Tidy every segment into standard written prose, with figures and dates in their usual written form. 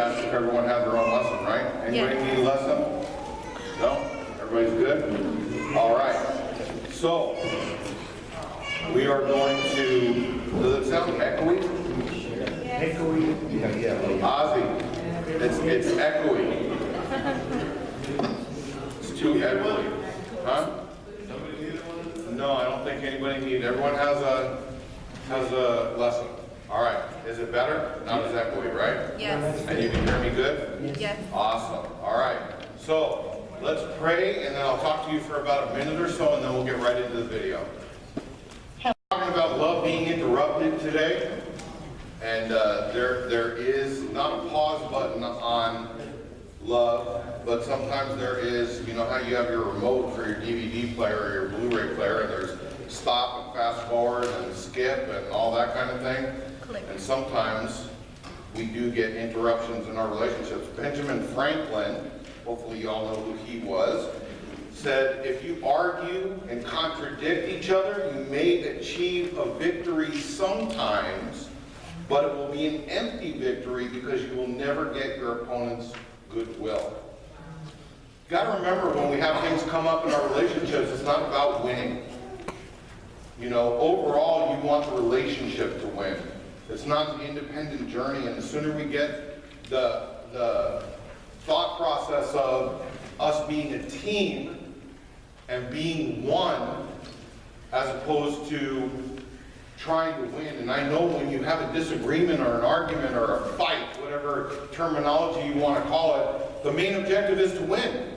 asked if everyone had their own lesson, right? Anybody need a lesson? No? Everybody's good? All right. So, we are going to, does it sound echoey? Echoey? Yeah. Ozzy, it's echoey. It's too echoey. Huh? No, I don't think anybody needs, everyone has a lesson. All right, is it better? Not as echoey, right? Yes. And you can hear me good? Yes. Awesome. All right. So let's pray, and then I'll talk to you for about a minute or so, and then we'll get right into the video. Talking about love being interrupted today, and there is not a pause button on love, but sometimes there is. You know how you have your remote for your DVD player or your Blu-ray player, and there's stop and fast forward and skip and all that kind of thing. And sometimes we do get interruptions in our relationships. Benjamin Franklin, hopefully you all know who he was, said, if you argue and contradict each other, you may achieve a victory sometimes, but it will be an empty victory because you will never get your opponent's goodwill. You got to remember, when we have things come up in our relationships, it's not about winning. You know, overall, you want the relationship to win. It's not the independent journey, and the sooner we get the thought process of us being a team and being one, as opposed to trying to win. And I know when you have a disagreement or an argument or a fight, whatever terminology you want to call it, the main objective is to win.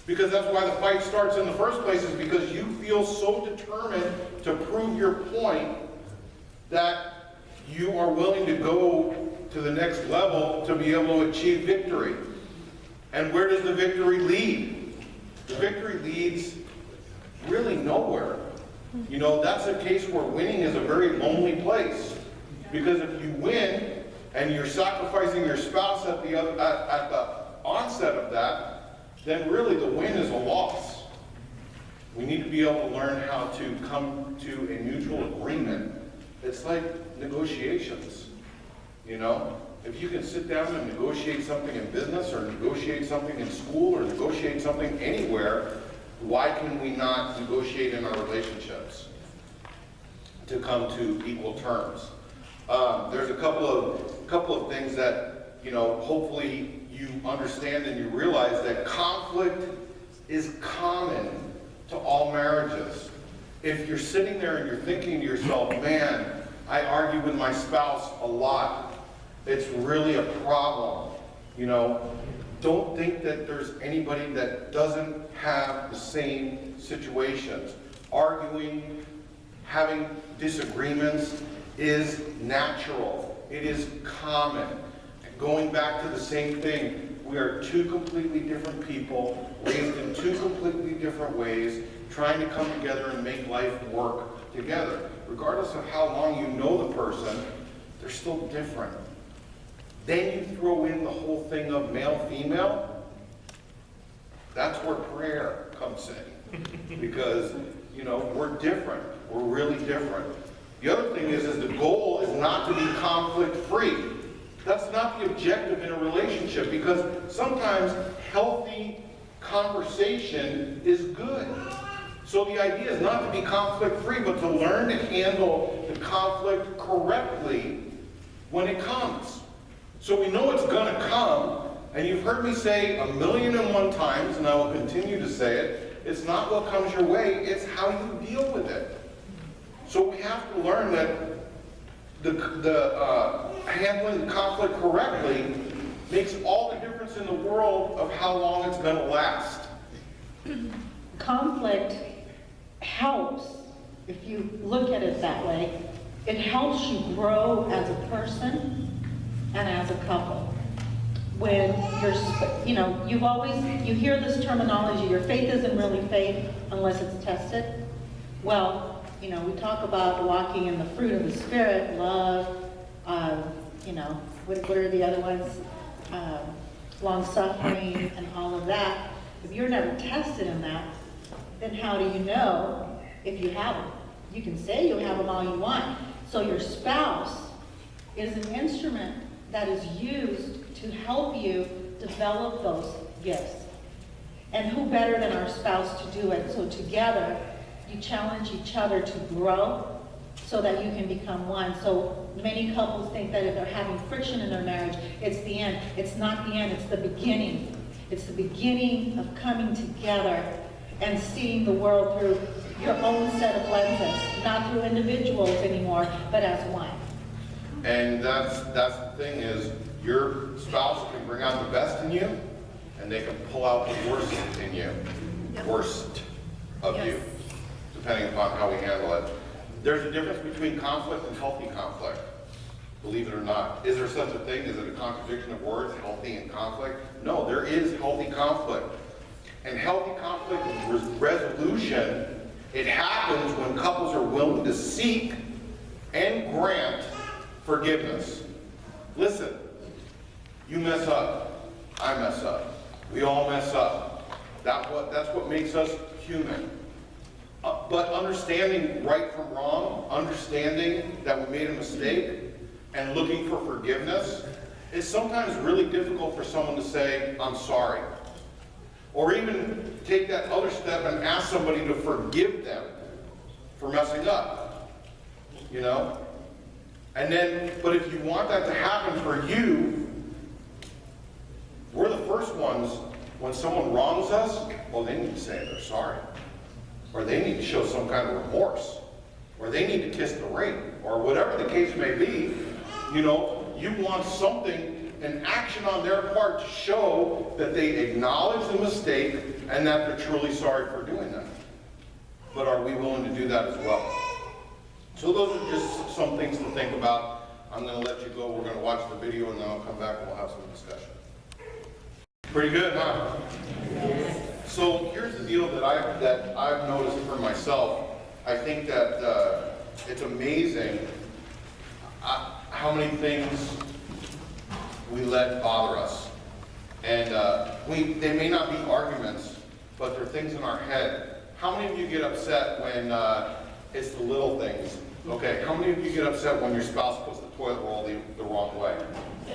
Because that's why the fight starts in the first place, is because you feel so determined to prove your point that you are willing to go to the next level to be able to achieve victory. And where does the victory lead? The victory leads really nowhere. You know, that's a case where winning is a very lonely place. Because if you win and you're sacrificing your spouse at the onset of that, then really the win is a loss. We need to be able to learn how to come to a mutual agreement. It's like negotiations, you know? If you can sit down and negotiate something in business or negotiate something in school or negotiate something anywhere, why can we not negotiate in our relationships to come to equal terms? There's a couple of things that, you know, hopefully you understand and you realize that conflict is common to all marriages. If you're sitting there and you're thinking to yourself, man, I argue with my spouse a lot, it's really a problem, you know, don't think that there's anybody that doesn't have the same situations. Arguing, having disagreements is natural. It is common. Going back to the same thing, we are two completely different people, raised in two completely different ways, trying to come together and make life work together. Regardless of how long you know the person, they're still different. Then you throw in the whole thing of male-female, that's where prayer comes in. Because, you know, we're different. We're really different. The other thing is the goal is not to be conflict-free. That's not the objective in a relationship, because sometimes healthy conversation is good. So the idea is not to be conflict-free, but to learn to handle the conflict correctly when it comes. So we know it's going to come, and you've heard me say 1,000,001 times, and I will continue to say it, it's not what comes your way, it's how you deal with it. So we have to learn that handling the conflict correctly makes all the difference in the world of how long it's going to last. Conflict helps, if you look at it that way, it helps you grow as a person and as a couple. When you're, you know, you hear this terminology, your faith isn't really faith unless it's tested. Well, you know, we talk about walking in the fruit of the Spirit, love, you know, what are the other ones? Long-suffering and all of that. If you're never tested in that, then how do you know if you have them? You can say you have them all you want. So your spouse is an instrument that is used to help you develop those gifts. And who better than our spouse to do it? So together, you challenge each other to grow so that you can become one. So many couples think that if they're having friction in their marriage, it's the end. It's not the end, it's the beginning. It's the beginning of coming together and seeing the world through your own set of lenses, not through individuals anymore, but as one. And that's the thing is, your spouse can bring out the best in you, and they can pull out the worst in you, worst of you, depending upon how we handle it. There's a difference between conflict and healthy conflict, believe it or not. Is there such a thing? Is it a contradiction of words, healthy and conflict? No, there is healthy conflict. And healthy conflict resolution, it happens when couples are willing to seek and grant forgiveness. Listen, you mess up, I mess up, we all mess up. That's what makes us human. But understanding right from wrong, understanding that we made a mistake, and looking for forgiveness is sometimes really difficult for someone to say, I'm sorry. Or even take that other step and ask somebody to forgive them for messing up, you know? And then, but if you want that to happen for you, we're the first ones, when someone wrongs us, well, they need to say they're sorry. Or they need to show some kind of remorse. Or they need to kiss the ring. Or whatever the case may be, you know, you want something, an action on their part to show that they acknowledge the mistake and that they're truly sorry for doing that. But are we willing to do that as well? So those are just some things to think about. I'm going to let you go. We're going to watch the video and then I'll come back and we'll have some discussion. Pretty good, huh? So here's the deal that I've noticed for myself. I think that it's amazing how many things we let bother us. And they may not be arguments, but they're things in our head. How many of you get upset when it's the little things? Okay, how many of you get upset when your spouse puts the toilet roll the wrong way?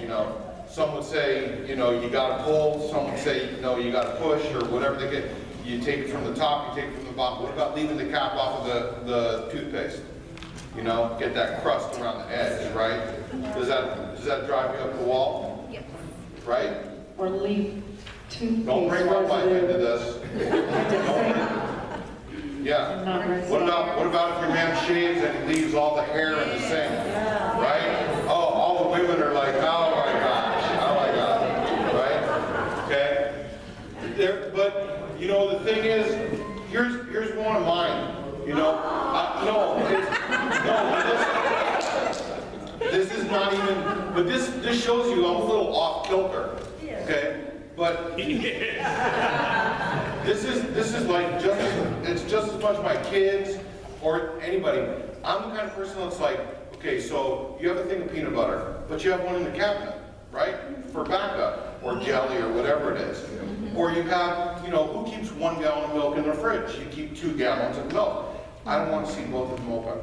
You know, some would say, you know, you gotta pull, some would say, no, you gotta push, or whatever they get. You take it from the top, you take it from the bottom. What about leaving the cap off of the toothpaste? You know, get that crust around the edge, right? Does that drive you up the wall? Yes. Right? Or leave toothpaste. Don't bring my wife into this. Yeah. What about if your man shaves and he leaves all the hair in the sink? Right? Oh, all the women are like, oh my gosh, right? Okay? But you know, the thing is, here's one of mine. You know, this is not even, but this shows you I'm a little off kilter, okay? But this is like it's just as much my kids or anybody. I'm the kind of person that's like, okay, so you have a thing of peanut butter, but you have one in the cabinet, right? For backup, or jelly, or whatever it is. Or you have, you know, who keeps 1 gallon of milk in their fridge? You keep 2 gallons of milk. I don't want to see both of them open.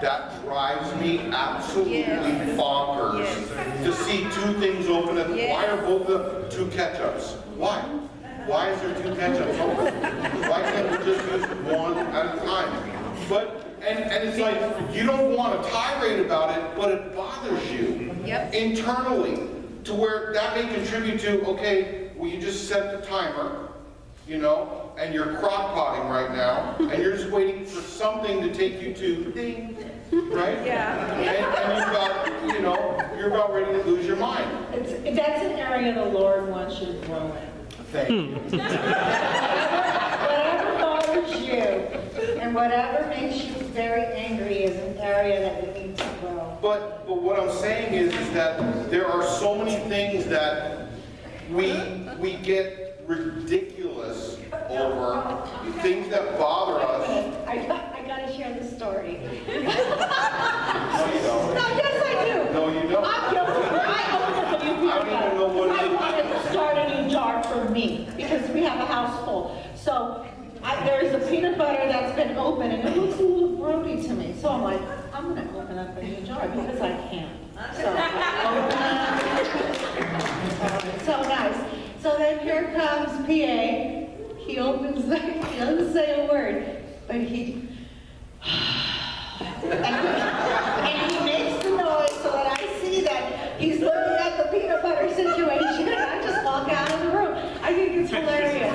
That drives me absolutely bonkers. To see 2 things open. Why are both the 2 ketchups? Why? Why is there 2 ketchups open? Why can't we just use one at a time? But and it's like you don't want to tirade about it, but it bothers you internally to where that may contribute to, okay, well, you just set the timer, you know, and you're crock-potting right now, and you're just waiting for something to take you to ding, right? Yeah. And you're about ready to lose your mind. That's an area the Lord wants you to grow in. Thank you. Whatever bothers you and whatever makes you very angry is an area that you need to grow. But what I'm saying is that there are so many things that we get ridiculous over, things that bother us. I got to share the story. No, you don't. No, yes, I do. No, you don't. I'm guilty. I own a new I don't even know what it is. I wanted to start a new jar for me because we have a house full. So there's a peanut butter that's been open and it looks a little grody to me. So I'm like, I'm going to open up a new jar because I can. So I open up. here comes PA. He opens the, he doesn't say a word, but he, and he makes the noise so that I see that he's looking at the peanut butter situation, and I just walk out of the room. I think it's hilarious.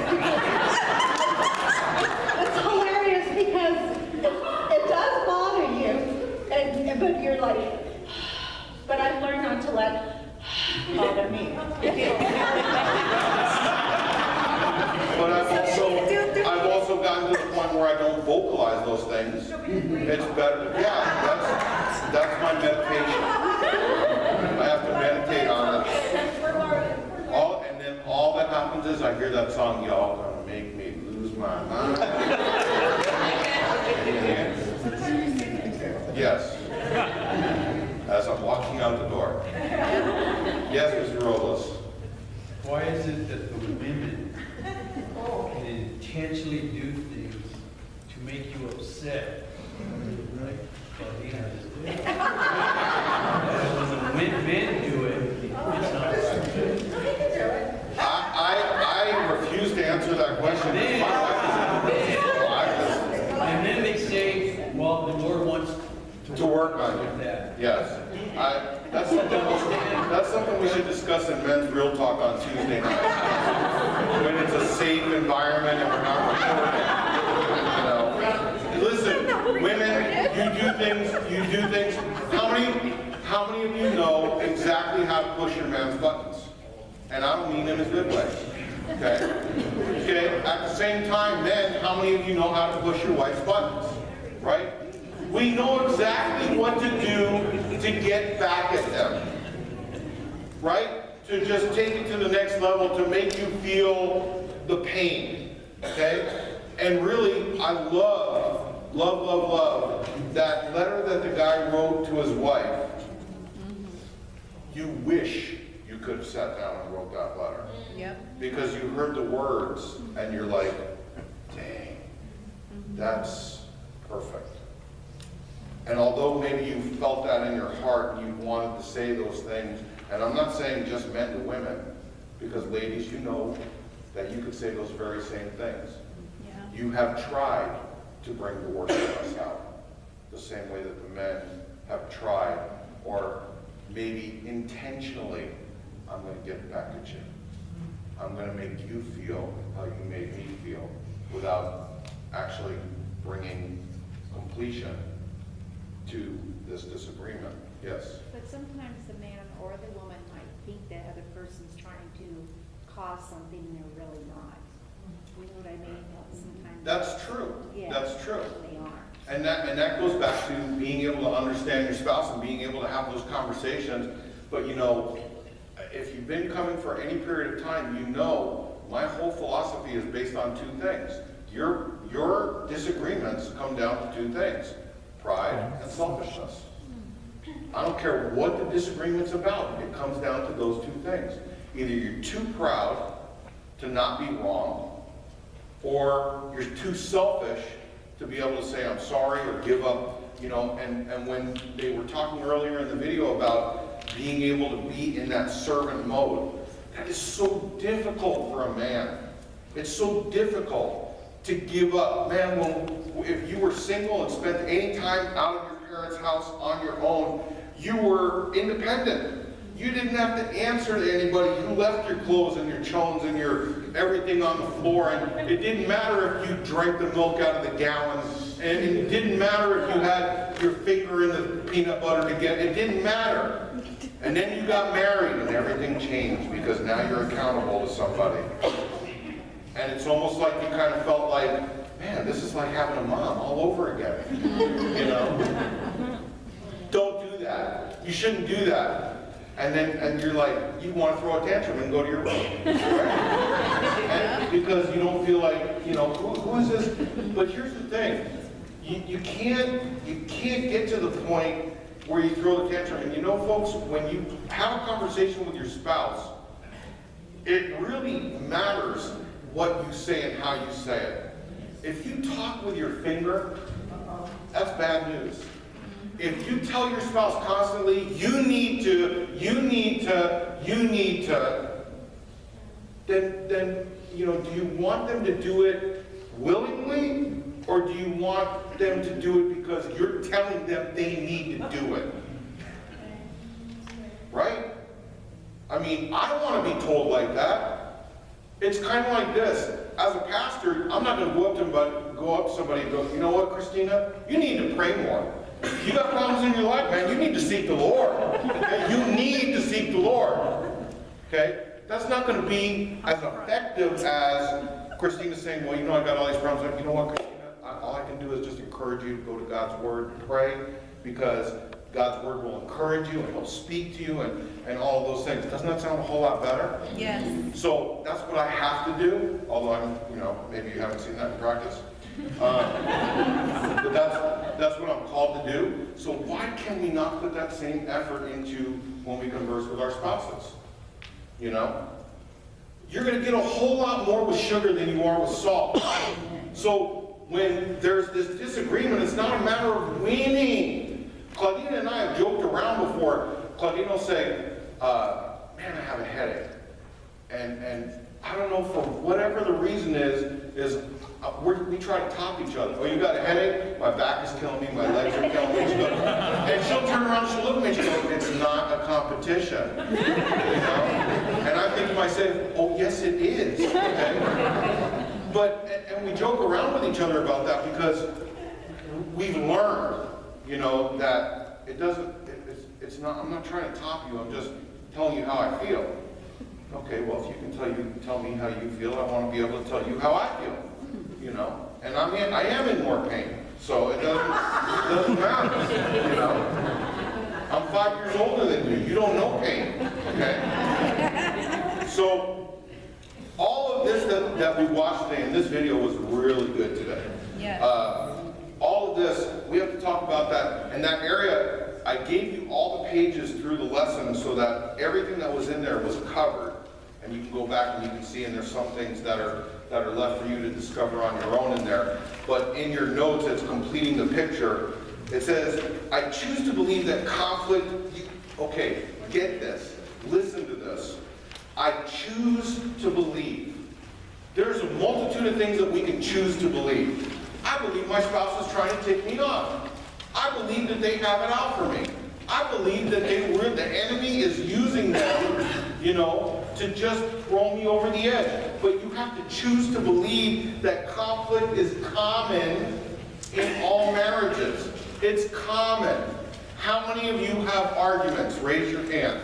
It's hilarious because it does bother you, but you're like, but I've learned not to let bother me. But I've also gotten to the point where I don't vocalize those things. It's better, yeah, that's my meditation. I have to meditate on it. And then all that happens is I hear that song, y'all gonna make me lose my mind. Yes. As I'm walking out the door. Yes, Mr. Robles. Why is it that the women can intentionally do things to make you upset? Right? When men do it, it's not I refuse to answer that question. And then they say, well, the Lord wants To work on you. that. Yes. That's something we should discuss in Men's Real Talk on Tuesday night. When it's a safe environment and we're not recording. You know. Listen, women, you do things. How many of you know exactly how to push your man's buttons? And I don't mean in a good way. Okay? Okay? At the same time, men, how many of you know how to push your wife's buttons? Right? We know exactly what to do to get back at them, right? To just take it to the next level, to make you feel the pain, okay? And really, I love that letter that the guy wrote to his wife. You wish you could have sat down and wrote that letter. Yep. Because you heard the words, and you're like, dang, that's perfect. And although maybe you felt that in your heart, you wanted to say those things, and I'm not saying just men to women, because ladies, you know that you could say those very same things. Yeah. You have tried to bring the worst of us out, the same way that the men have tried, or maybe intentionally, I'm going to get back at you. I'm going to make you feel how you made me feel, without actually bringing completion to this disagreement. Yes? But sometimes the man or the woman might think that other person's trying to cause something and they're really not. You know what I mean? Sometimes. That's true. Yeah, That's true. they are. And that goes back to being able to understand your spouse and being able to have those conversations. But you know, if you've been coming for any period of time, you know my whole philosophy is based on two things. Your disagreements come down to two things: pride and selfishness. I don't care what the disagreement's about, it comes down to those two things. Either you're too proud to not be wrong, or you're too selfish to be able to say I'm sorry or give up, you know. And when they were talking earlier in the video about being able to be in that servant mode, that is so difficult for a man. It's so difficult to give up. Man, if you were single and spent any time out of your parents' house on your own, you were independent. You didn't have to answer to anybody. You left your clothes and your chones and your everything on the floor, and it didn't matter if you drank the milk out of the gallon, and it didn't matter if you had your finger in the peanut butter to get, it didn't matter. And then you got married and everything changed because now you're accountable to somebody. And it's almost like you kind of felt like, man, this is like having a mom all over again. You know? Don't do that. You shouldn't do that. And you're like, you want to throw a tantrum and go to your room. Right? And because you don't feel like, you know, who is this? But here's the thing. You can't get to the point where you throw the tantrum. And you know, folks, when you have a conversation with your spouse, it really matters what you say and how you say it. If you talk with your finger, that's bad news. If you tell your spouse constantly, you need to, then, you know, do you want them to do it willingly, or do you want them to do it because you're telling them they need to do it? Right? I mean, I don't want to be told like that. It's kind of like this. As a pastor, I'm not going to go up to somebody and go, you know what, Christina? You need to pray more. You got problems in your life, man. You need to seek the Lord. Okay? You need to seek the Lord. Okay? That's not going to be as effective as Christina saying, well, you know, I got all these problems. Like, you know what, Christina? All I can do is just encourage you to go to God's Word and pray, because God's Word will encourage you and He'll speak to you and all of those things. Doesn't that sound a whole lot better? Yes. So that's what I have to do, although I'm, you know, maybe you haven't seen that in practice. But that's what I'm called to do. So why can we not put that same effort into when we converse with our spouses? You know? You're going to get a whole lot more with sugar than you are with salt. So when there's this disagreement, it's not a matter of winning. Claudina and I have joked around before. Claudina will say, man, I have a headache. And I don't know, for whatever the reason is we try to top each other. Oh, you got a headache? My back is killing me, my legs are killing me. And she'll turn around, she'll look at me and she'll go, it's not a competition. You know? And I think to myself, oh, yes it is. Okay? And we joke around with each other about that because we've learned, you know, that it's not, I'm not trying to top you, I'm just telling you how I feel. Okay, well, if you can tell me how you feel, I want to be able to tell you how I feel, you know. And I am in more pain, so it doesn't matter, you know. I'm 5 years older than you. You don't know pain, okay? So all of this that we watched today, and this video was really good today. Yes. All of this, we have to talk about that. And that area, I gave you all the pages through the lesson so that everything that was in there was covered. And you can go back and you can see, and there's some things that are left for you to discover on your own in there. But in your notes, it's completing the picture. It says, I choose to believe that conflict, okay, get this, listen to this. I choose to believe. There's a multitude of things that we can choose to believe. I believe my spouse is trying to tick me off. I believe that they have it out for me. I believe that the enemy is using them, you know, to just throw me over the edge. But you have to choose to believe that conflict is common in all marriages. It's common. How many of you have arguments? Raise your hand.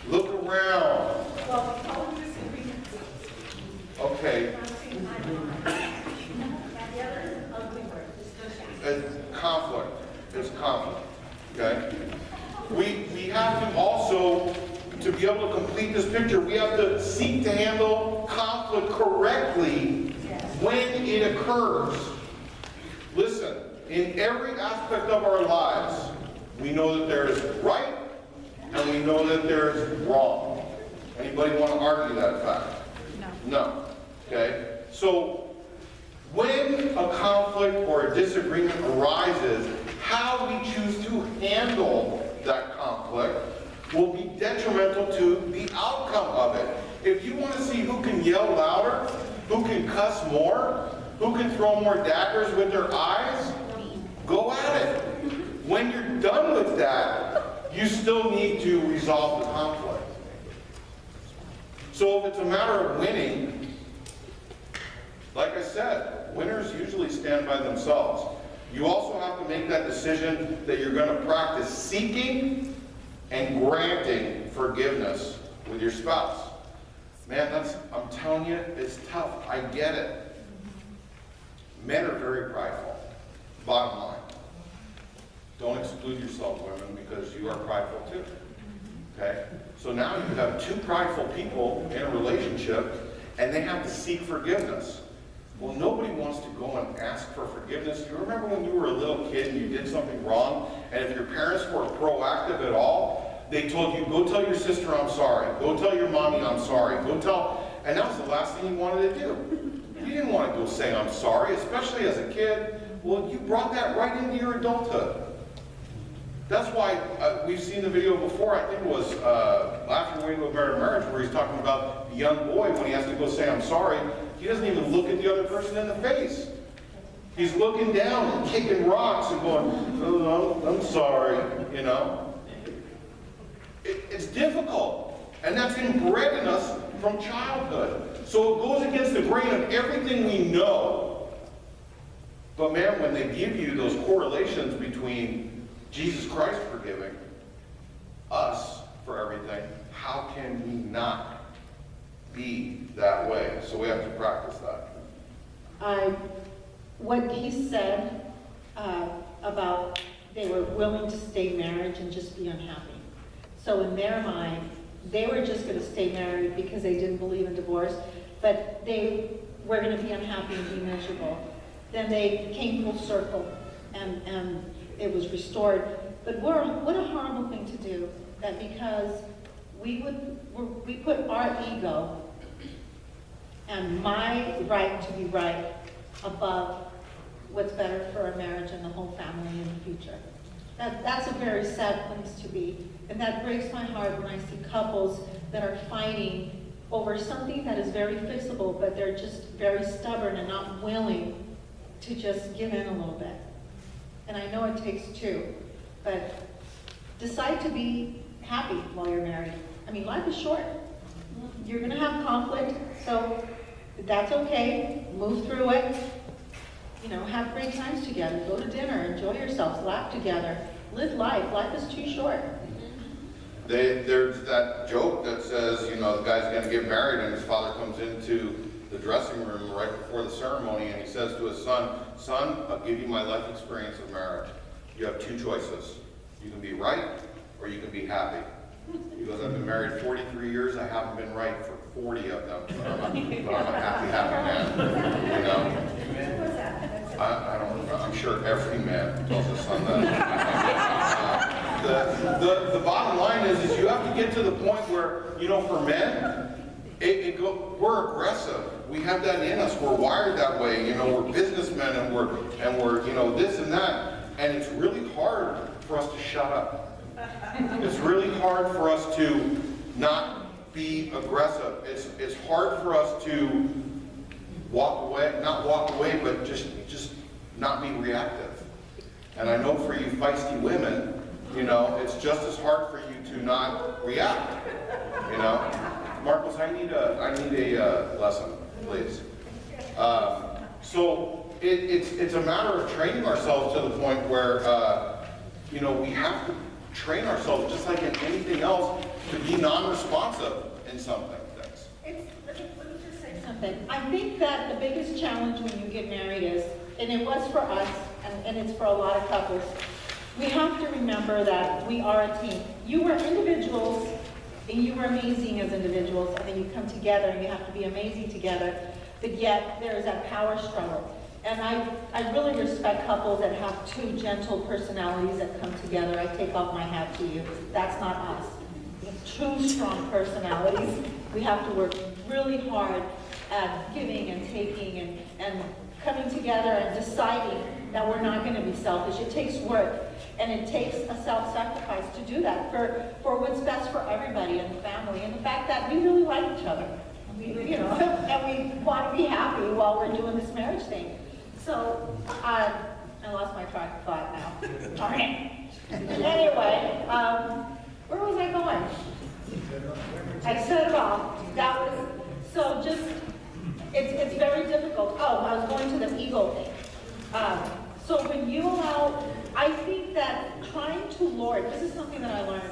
Look around. Okay. It's conflict. It's conflict. Okay? We have to also, to be able to complete this picture, we have to seek to handle conflict correctly when it occurs. Listen, in every aspect of our lives, we know that there is right and we know that there is wrong. Anybody want to argue that fact? No. No. Okay? So, when a conflict or a disagreement arises, how we choose to handle that conflict will be detrimental to the outcome of it. If you want to see who can yell louder, who can cuss more, who can throw more daggers with their eyes, go at it. When you're done with that, you still need to resolve the conflict. So if it's a matter of winning, like I said, winners usually stand by themselves. You also have to make that decision that you're going to practice seeking and granting forgiveness with your spouse. Man, I'm telling you, it's tough. I get it. Men are very prideful. Bottom line. Don't exclude yourself, women, because you are prideful too. Okay? So now you have two prideful people in a relationship, and they have to seek forgiveness. Well, nobody wants to go and ask for forgiveness. You remember when you were a little kid and you did something wrong, and if your parents were proactive at all, they told you, go tell your sister I'm sorry. Go tell your mommy I'm sorry. Go tell, and that was the last thing you wanted to do. You didn't want to go say I'm sorry, especially as a kid. Well, you brought that right into your adulthood. That's why we've seen the video before. I think it was Laughter Way to a Better Marriage, where he's talking about the young boy when he has to go say, I'm sorry. He doesn't even look at the other person in the face. He's looking down and kicking rocks and going, oh, no, I'm sorry, you know. It's difficult. And that's inbred in us from childhood. So it goes against the grain of everything we know. But man, when they give you those correlations between Jesus Christ forgiving us for everything, how can we not be that way? So we have to practice that. What he said about they were willing to stay married and just be unhappy. So in their mind, they were just going to stay married because they didn't believe in divorce, but they were going to be unhappy and be miserable. Then they came full circle, and it was restored. But what a horrible thing to do, that because we put our ego and my right to be right above what's better for our marriage and the whole family in the future. That's a very sad place to be. And that breaks my heart when I see couples that are fighting over something that is very fixable, but they're just very stubborn and not willing to just give in a little bit. And I know it takes two, but decide to be happy while you're married. I mean, life is short. You're gonna have conflict, so that's okay. Move through it. You know, have great times together. Go to dinner, enjoy yourselves, laugh together. Live life. Life is too short. There's that joke that says, you know, the guy's going to get married and his father comes into the dressing room right before the ceremony and he says to his son, son, I'll give you my life experience of marriage. You have two choices. You can be right or you can be happy. He goes, I've been married 43 years. I haven't been right for 40 of them. But I'm a happy man. You know? I don't know. I'm sure every man tells his son that. The bottom line is you have to get to the point where, you know, for men, we're aggressive. We have that in us. We're wired that way. You know, we're businessmen and we're you know, this and that. And it's really hard for us to shut up. It's really hard for us to not be aggressive. It's hard for us to walk away, not walk away, but just not be reactive. And I know for you feisty women, you know, it's just as hard for you to not react. You know, Marcos, I need a lesson, please. So it's a matter of training ourselves to the point where you know, we have to train ourselves just like in anything else to be non-responsive in something. Let me just say something. I think that the biggest challenge when you get married is, and it was for us, and it's for a lot of couples, we have to remember that we are a team. You were individuals, and you were amazing as individuals, and then you come together, and you have to be amazing together, but yet there is that power struggle. And I really respect couples that have two gentle personalities that come together. I take off my hat to you. That's not us. We have two strong personalities. We have to work really hard at giving and taking and coming together and deciding that we're not going to be selfish. It takes work, and it takes a self-sacrifice to do that for what's best for everybody in the family, and the fact that we really like each other. You know, and we want to be happy while we're doing this marriage thing. So, I lost my track of thought now. All right. Anyway, where was I going? I said it all. That was, so just, it's very difficult. Oh, I was going to the ego thing. So when you allow, I think that trying to lord, this is something that I learned.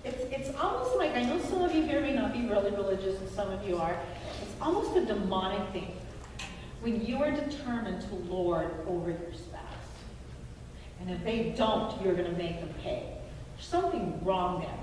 It's almost like, I know some of you here may not be really religious and some of you are. It's almost a demonic thing. When you are determined to lord over your spouse, and if they don't, you're going to make them pay. There's something wrong there.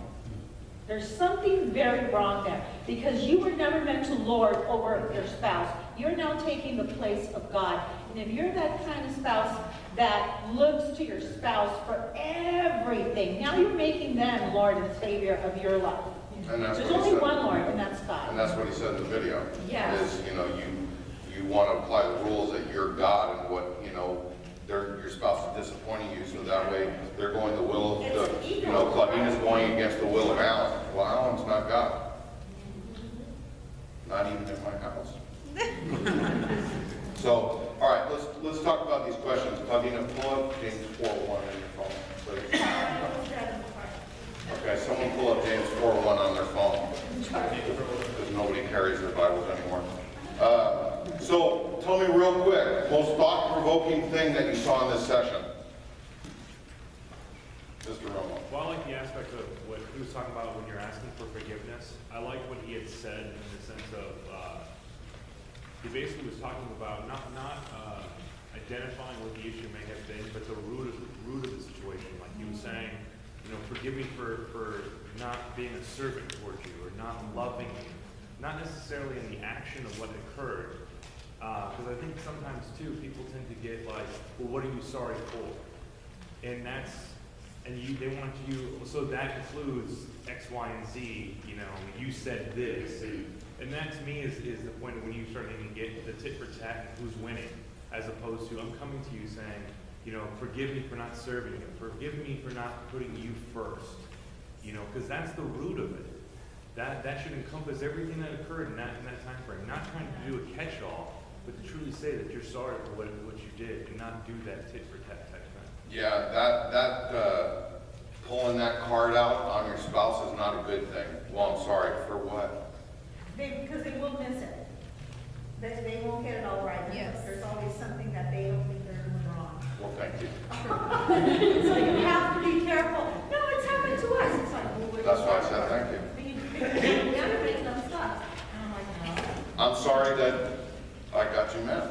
There's something very wrong there, because you were never meant to lord over your spouse. You're now taking the place of God. And if you're that kind of spouse that looks to your spouse for everything, now you're making them Lord and Savior of your life. And that's There's what he only said. one Lord, and that's God. And that's what he said in the video. Yes. Is, you know, you want to apply the rules that you're God, and what, you know, your spouse is disappointing you, so that way they're going the will of the, you know, Claudine is going against the will of Alan. Well, Alan's not God. Not even in my house. So, all right, let's talk about these questions. Claudina, pull up James 4:1 on your phone, please. Okay, someone pull up James 4:1 on their phone, because nobody carries their Bibles anymore. So, tell me real quick, most thought-provoking thing that you saw in this session? Mr. Romo. Well, I like the aspect of what he was talking about when you're asking for forgiveness. I like what he had said in the sense of, he basically was talking about not identifying what the issue may have been, but the root of the situation. Like he was saying, you know, forgive me for not being a servant towards you or not loving you. Not necessarily in the action of what occurred. Because I think sometimes too, people tend to get like, well, what are you sorry for? And they want you, so that includes X, Y, and Z, you know, you said this. And that to me is the point of when you start to get the tit for tat and who's winning, as opposed to I'm coming to you saying, you know, forgive me for not serving you, forgive me for not putting you first, you know, because that's the root of it. That should encompass everything that occurred in that time frame. Not trying to do a catch-all, but to truly say that you're sorry for what you did and not do that tit for tat type thing. Yeah, that pulling that card out on your spouse is not a good thing. Well, I'm sorry, for what? Because they will miss it. They won't get it all right. Yes. There's always something that they don't think they're doing wrong. Well, thank you. So you have to be careful. No, it's happened to us. It's like, well, we're That's why I said thank you. Everybody's done stuff. And I'm like, no. I'm sorry that I got you mad.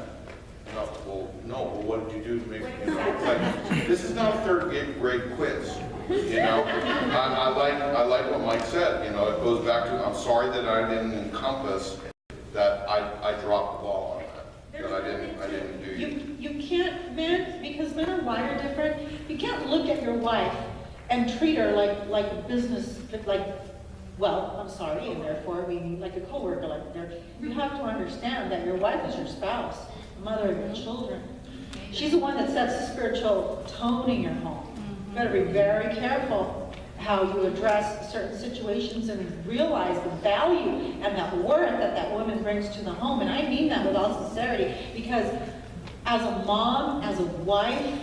No, well, what did you do to make me, you know, like, this is not a third grade quiz, you know? I like what Mike said, you know, it goes back to, I'm sorry that I didn't encompass that I dropped the ball on that I didn't do you. You can't, men, because men are wired different, you can't look at your wife and treat her like a business, like, well, I'm sorry, and therefore we need like a coworker, like there. You have to understand that your wife is your spouse, mother of your children. She's the one that sets the spiritual tone in your home. You better be very careful how you address certain situations and realize the value and that worth that woman brings to the home. And I mean that with all sincerity, because as a mom, as a wife,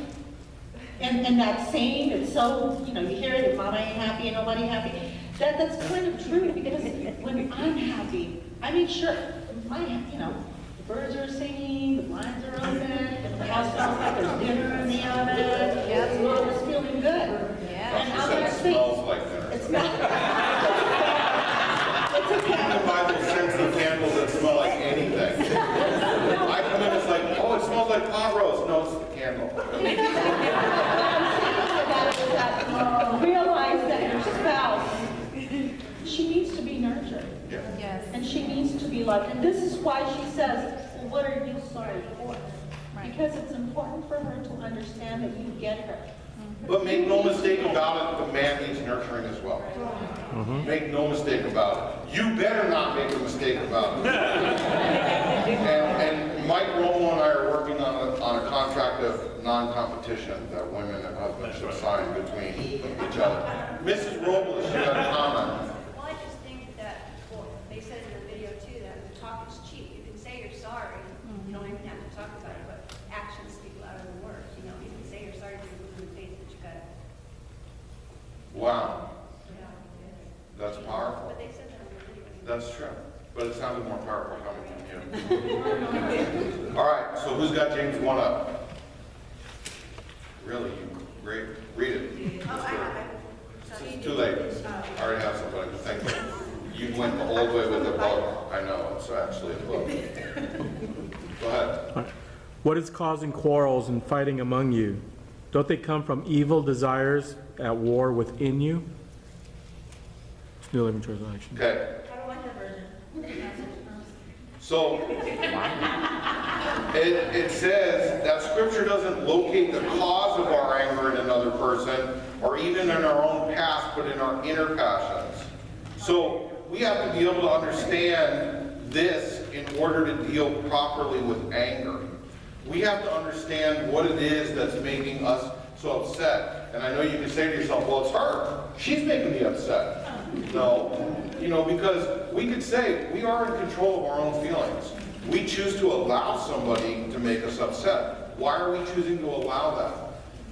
and that saying, it's so, you know, you hear it, if mama ain't happy, ain't nobody happy. That's kind of true, because when I'm happy, I make sure, you know, the birds are singing, the blinds are open, the house smells like there's dinner in the oven, the mom is feeling good. And She I'm said gonna it speak. smells like dinner. It's not. It's a The candle. Bible sends the candles that smell like anything. I come in, it's like, oh, it smells like pot roast. No, it's the candle. Realize that your spouse, she needs to be nurtured. Yeah. Yes. And she needs to be loved. And this is why she says, well, what are you sorry for? Because it's important for her to understand that you get her. But make no mistake about it, the man needs nurturing as well. Make no mistake about it. You better not make a mistake about it. and Mike Romo and I are working on a contract of non-competition that women and husbands should sign between each other. Mrs. Robles, you had a comment. Well, I just think that, well, they said in the video too, that talk is cheap. You can say you're sorry, you don't even have to talk about it, but actions speak louder than words. You know, you can say you're sorry for losing faith, but you gotta, Wow, you know. that's powerful. But they said that in the video. That's true, but it sounded more powerful coming from you. All right, so who's got James 1 up? Really, great, read it. It's too late. I already have somebody, thank you. You went the whole way with the book. I know, it's actually a book. Go ahead. What is causing quarrels and fighting among you? Don't they come from evil desires at war within you? It's New Living Translation. Okay, I don't like that version. so it says that Scripture doesn't locate the cause of our anger in another person or even in our own past, but in our inner passions. So we have to be able to understand this in order to deal properly with anger. We have to understand what it is that's making us so upset. And I know you can say to yourself, well, it's her. She's making me upset. No, because we could say we are in control of our own feelings. We choose to allow somebody to make us upset. Why are we choosing to allow that?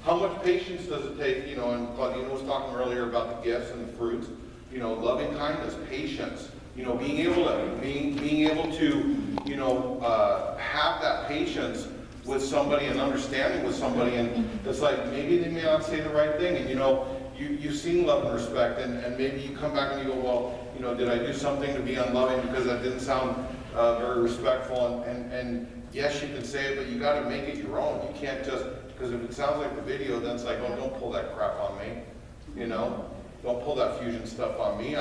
How much patience does it take, and Claudine was talking earlier about the gifts and the fruits, loving kindness, patience, being able to, have that patience with somebody and understanding with somebody, and it's like, maybe they may not say the right thing, and you've seen love and respect, and maybe you come back and you go, well, did I do something to be unloving because that didn't sound very respectful, and yes, you can say it, but you gotta make it your own. You can't just, because if it sounds like the video, then it's like, oh, don't pull that crap on me, don't pull that fusion stuff on me.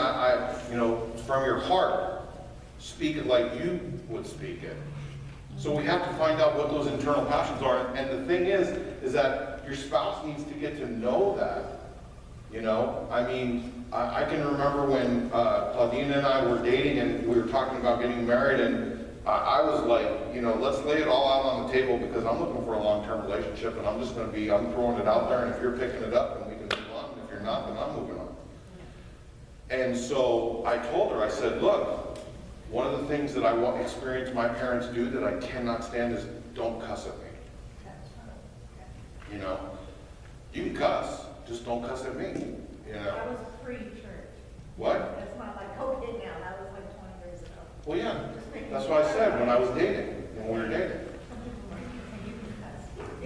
From your heart, speak it like you would speak it. So we have to find out what those internal passions are, and the thing is that your spouse needs to get to know that. I can remember when Claudine and I were dating and we were talking about getting married, and I was like, let's lay it all out on the table, because I'm looking for a long-term relationship, and I'm throwing it out there, and if you're picking it up, then we can move on, and if you're not, then I'm moving on. And so I told her, I said, look, one of the things that I experienced my parents do that I cannot stand is don't cuss at me. You can cuss, just don't cuss at me. That was pre-church. What? That's not like, okay, now, that was like 20 years ago. Well, yeah, that's what I said when I was dating, when we were dating.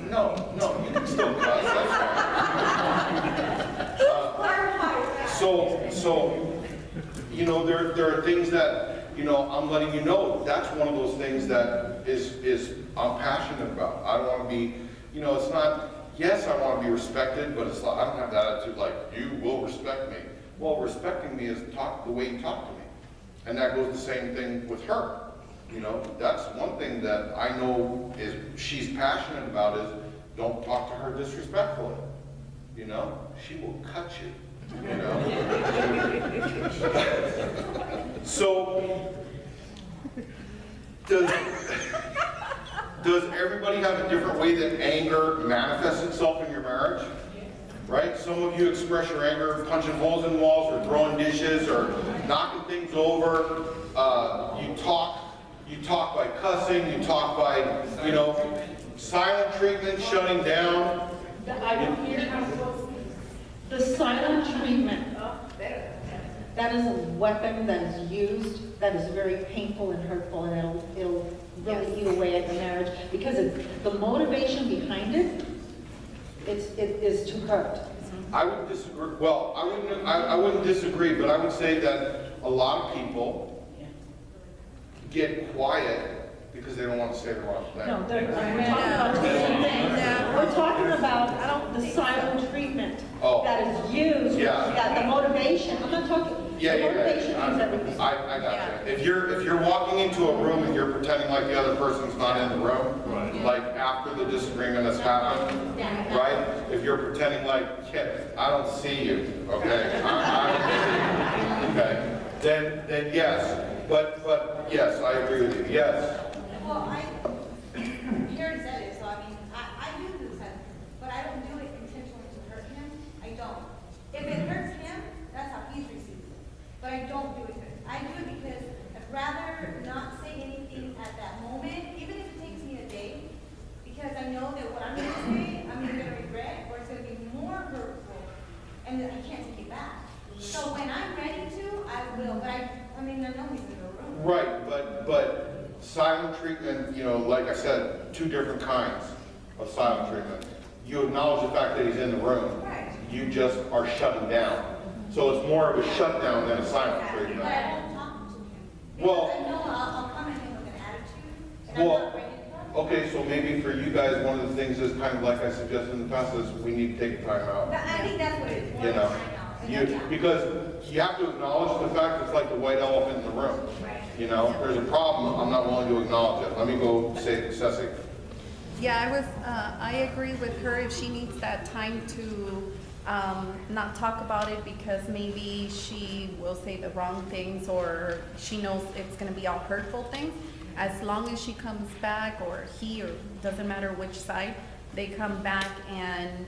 No, you can still cuss, that's fine. So, there are things that, I'm letting you know, that's one of those things that is I'm passionate about. I want to be, it's not, yes, I want to be respected, but it's like, I don't have that attitude like, you will respect me. Well, respecting me is the way you talk to me. And that goes the same thing with her. That's one thing that I know is she's passionate about is don't talk to her disrespectfully. She will cut you. So, does everybody have a different way that anger manifests itself in your marriage? Right? Some of you express your anger punching holes in walls, or throwing dishes, or knocking things over. You talk by cussing, you talk by, silent treatment, shutting down. The silent treatment, that is a weapon that is used, that is very painful and hurtful, and it'll really eat away at the marriage, because the motivation behind it, it is to hurt. I would disagree. Well, I wouldn't disagree, but I would say that a lot of people get quiet because they don't want to say the wrong thing. No, we're talking about two different things. We're talking about the silent treatment that is used, the motivation. I'm not talking, the motivation means everything. I got you. If you're walking into a room and you're pretending like the other person's not in the room, like after the disagreement has happened, right? If you're pretending like, I don't see you, okay? I don't see you, okay? Then yes. But yes, I agree with you, yes. Well, Karen said it, so I do this, but I don't do it intentionally to hurt him. I don't. If it hurts him, that's how he's received it. But I don't do it. I do it because I'd rather not say anything at that moment, even if it takes me a day, because I know that what I'm going to say, I'm either going to regret, or it's going to be more hurtful, and I can't take it back. So when I'm ready to, I will. But I know he's in the room. Right, but silent treatment, like I said, two different kinds of silent treatment. You acknowledge the fact that he's in the room. Right. You just are shutting down. So it's more of a shutdown than a silent treatment. But I won't talk to him. Well, Because I know I'll come at him with an attitude, and well, I'm not ready to talk. okay, so maybe for you guys, one of the things is kind of like I suggested in the past is we need to take a time out. I think that's what it is. You know, because you have to acknowledge the fact it's like the white elephant in the room. Right. There's a problem, I'm not willing to acknowledge it. Let me go say, Ceci. Yeah, I agree with her if she needs that time to not talk about it because maybe she will say the wrong things or she knows it's going to be all hurtful things. as long as she comes back, or he, or doesn't matter which side, they come back and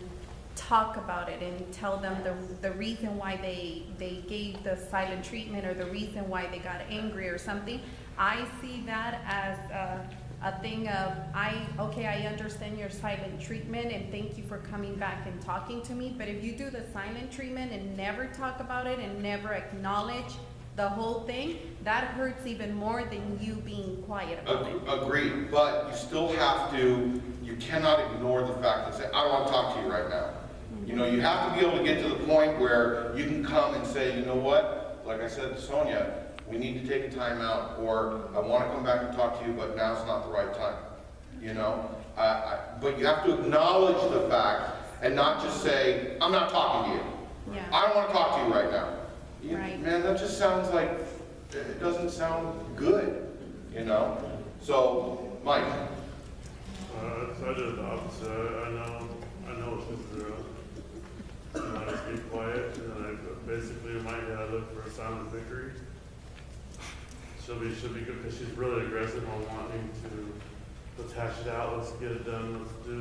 talk about it and tell them the reason why they gave the silent treatment, or the reason why they got angry or something. I see that as a thing of, okay, I understand your silent treatment and thank you for coming back and talking to me, but if you do the silent treatment and never talk about it and never acknowledge the whole thing, that hurts even more than you being quiet about it. Agreed, but you still have to, you cannot ignore the fact that say, I don't want to talk to you right now. You know, you have to be able to get to the point where you can come and say, you know what, like I said to Sonia, we need to take a time out, or I want to come back and talk to you, but now's not the right time. You know, but you have to acknowledge the fact and not just say, I'm not talking to you. Yeah. I don't want to talk to you right now. Right. Man, that just sounds like, it doesn't sound good, you know? So, Mike. I did the opposite. I know what she's through. And I just be quiet, and then I basically in my head I look for a silent victory. She'll be good because she's really aggressive on wanting to, let's hash it out, let's get it done, let's do.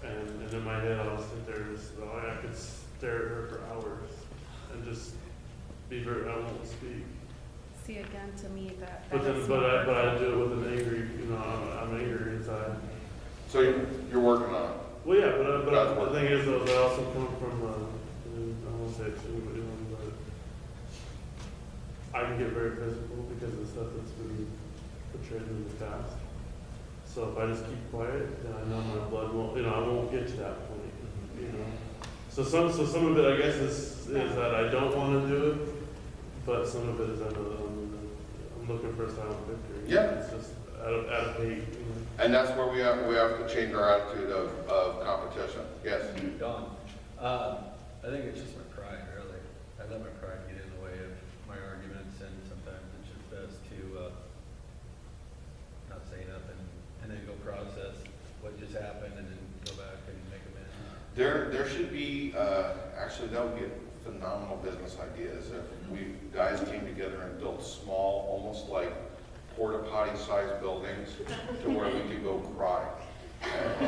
And in my head I'll sit there and just, I could stare at her for hours and just be very, I won't speak. See, again, to me, that But is I do it with an angry, you know, I'm angry inside. So you're working on it. Well, yeah, but the thing is, though, I also come from, I won't say it too, but I can get very physical because of the stuff that's been portrayed in the past. So if I just keep quiet, then I know my blood won't, you know, I won't get to that point, you know. So some of it, I guess, is that I don't want to do it, but some of it is I'm looking for a silent victory. Yeah. It's just out of hate, you know. And that's where we have to change our attitude of competition. Yes? Don, I think it's just my pride, really. I let my pride get in the way of my arguments, and sometimes it's just best to not say nothing and then go process what just happened and then go back and make amends. There should be, actually that would be a phenomenal business idea, is if we guys came together and built small, almost like porta potty sized buildings to where we could go cry. And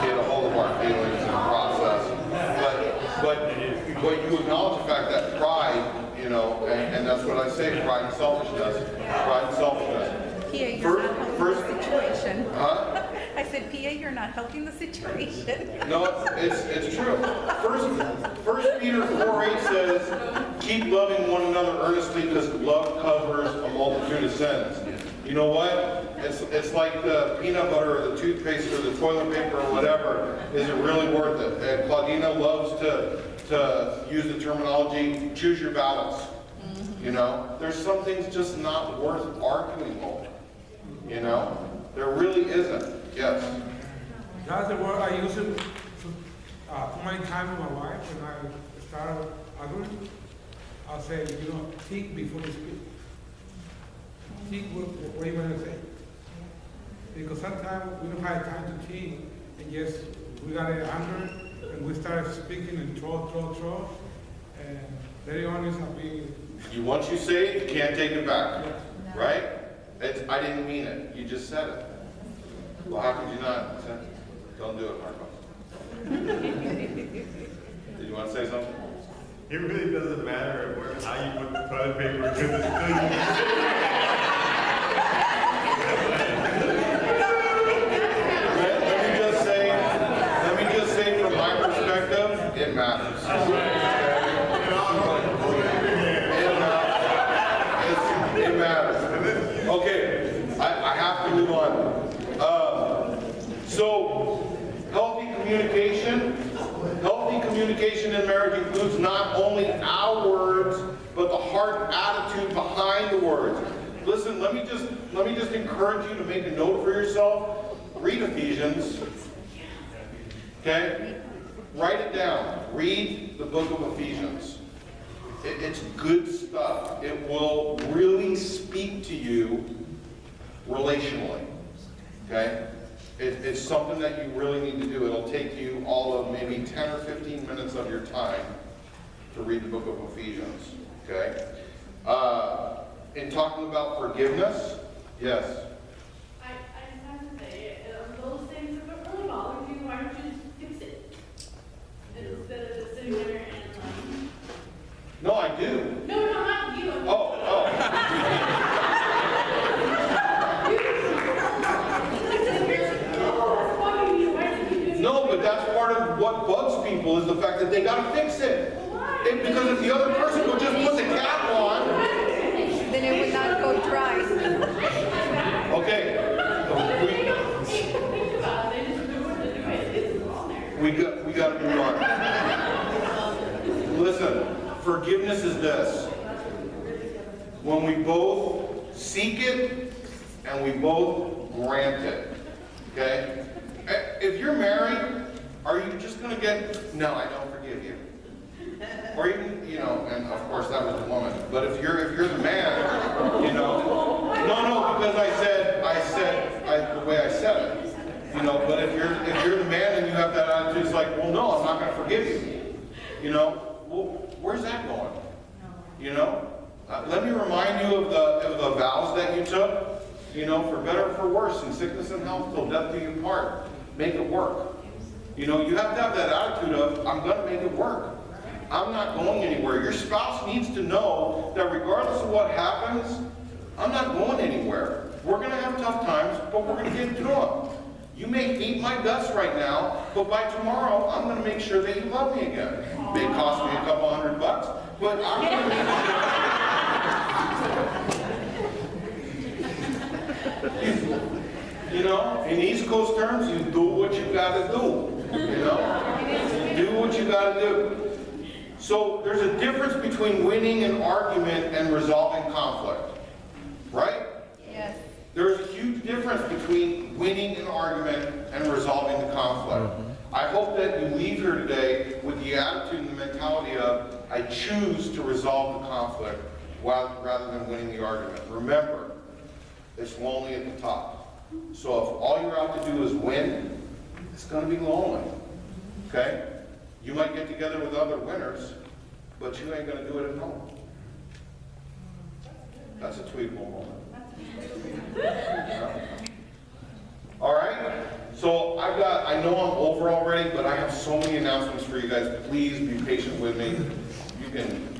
get a hold of our feelings and process. But you acknowledge the fact that pride, you know, and that's what I say, pride and selfishness. Pride and selfishness. Pia, you're not helping the situation. Huh? I said, Pia, you're not helping the situation. No, it's true. First Peter 4:8 says, keep loving one another earnestly because love covers a multitude of sins. You know what? It's like the peanut butter or the toothpaste or the toilet paper or whatever. Is it really worth it? And Claudina loves to use the terminology, choose your battles. You know? There's some things just not worth arguing over. You know? There really isn't. Yes. That's the word I use it too many times with my wife when I start arguing. I'll say, you know, think before you speak. Think what you're going to say. Because sometimes we don't have time to think, and yes, we got it under, and we start speaking and throw, and very honest, I'll be. Once you say it, you can't take it back. No. Right? I didn't mean it. You just said it. Well, how could you not? Don't do it, Marcos. Did you want to say something? It really doesn't matter how you put the toilet paper because it's still Let me just say from my perspective, it matters. It matters. Okay, I have to move on. So, healthy communication in marriage includes not only our words, but the heart attitude behind the words. Listen, let me just encourage you to make a note for yourself. Read Ephesians. Okay? Write it down. Read the book of Ephesians. It's good stuff. It will really speak to you relationally. Okay? It's something that you really need to do. It'll take you all of maybe 10 or 15 minutes of your time to read the book of Ephesians. Okay? in talking about forgiveness, yes. I just have to say, those things, if it really bothers you, why don't you just fix it? Instead of just sitting there and like. No, I do. No, not you. Oh. No, but that's part of what bugs people is the fact that they gotta fix it. Because if the other person would just put the cap on. Then it would not go dry. Okay. We gotta move on. Listen, forgiveness is this. When we both seek it and we both grant it. Okay? If you're married, are you just going to get, no, I don't forgive you? Or even, and of course that was the woman. But if you're the man, no, because I said the way I said it. But if you're the man and you have that attitude, it's like, well, no, I'm not going to forgive you. Well, where's that going? Let me remind you of the vows that you took. For better or for worse, in sickness and health, till death do you part. Make it work. You have to have that attitude of, I'm going to make it work. I'm not going anywhere. Your spouse needs to know that regardless of what happens, I'm not going anywhere. We're going to have tough times, but we're going to get through them. You may hate my guts right now, but by tomorrow, I'm going to make sure that you love me again. It may cost me a couple $100, but I'm going to make sure. In East Coast terms, you do what you got to do. Do what you got to do. So there's a difference between winning an argument and resolving conflict, right? Yes. There's a huge difference between winning an argument and resolving the conflict. I hope that you leave here today with the attitude and the mentality of, I choose to resolve the conflict rather than winning the argument. Remember, it's lonely at the top. So if all you're out to do is win, it's going to be lonely. Okay? You might get together with other winners, but you ain't going to do it at home. That's a tweetable moment. All right? So I know I'm over already, but I have so many announcements for you guys. Please be patient with me. You can